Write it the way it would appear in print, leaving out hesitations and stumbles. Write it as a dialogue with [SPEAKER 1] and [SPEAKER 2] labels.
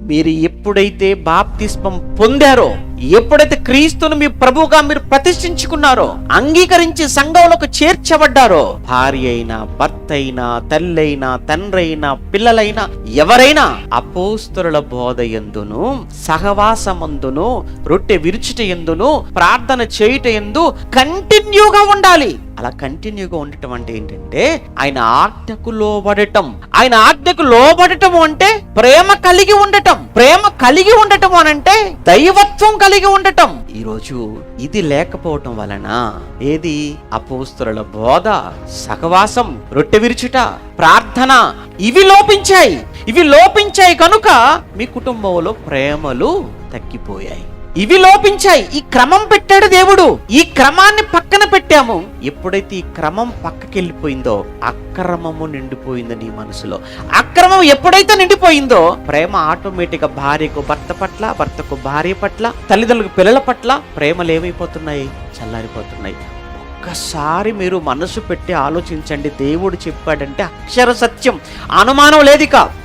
[SPEAKER 1] మీరు ఎప్పుడైతే బాప్తిస్మం పొందారో, ఎప్పుడైతే క్రీస్తును మీ ప్రభువుగా మీరు ప్రతిష్ఠించుకున్నారో, అంగీకరించి సంఘంలోకి చేర్చబడ్డారో, భార్య అయినా, భర్త అయినా, తల్లి అయినా, తండ్రి అయినా, పిల్లలైనా, ఎవరైనా అపోస్తలుల బోధ యందును, సహవాసమందును, రొట్టె విరుచుట యందును, ప్రార్థన చేయుట యందు కంటిన్యూగా ఉండాలి. అలా కంటిన్యూగా ఉండటం అంటే ఏంటంటే ఆయన ఆజ్ఞకు లోబడటం. ఆయన ఆజ్ఞకు లోబడటం అంటే ప్రేమ కలిగి ఉండటం. ప్రేమ కలిగి ఉండటం అనంటే దైవత్వం కలిగి ఉండటం. ఈరోజు ఇది లేకపోవటం వలన ఏది? అపోస్తలుల బోధ, సహవాసం, రొట్టె విరుచుట, ప్రార్థన, ఇవి లోపించాయి కనుక మీ కుటుంబంలో ప్రేమలు తగ్గిపోయాయి. ఇవి లోపించాయి. ఈ క్రమం పెట్టాడు దేవుడు. ఈ క్రమాన్ని పక్కన పెట్టాము. ఎప్పుడైతే ఈ క్రమం పక్కకి వెళ్ళిపోయిందో అక్రమము నిండిపోయింది నీ మనసులో. అక్రమం ఎప్పుడైతే నిండిపోయిందో ప్రేమ ఆటోమేటిక్ గా భార్యకు భర్త పట్ల, భర్తకు భార్య పట్ల, తల్లిదండ్రులకు పిల్లల పట్ల ప్రేమలు ఏమైపోతున్నాయి? చల్లారిపోతున్నాయి. ఒక్కసారి మీరు మనసు పెట్టి ఆలోచించండి. దేవుడు చెప్పాడంటే అక్షర సత్యం, అనుమానం లేదిక.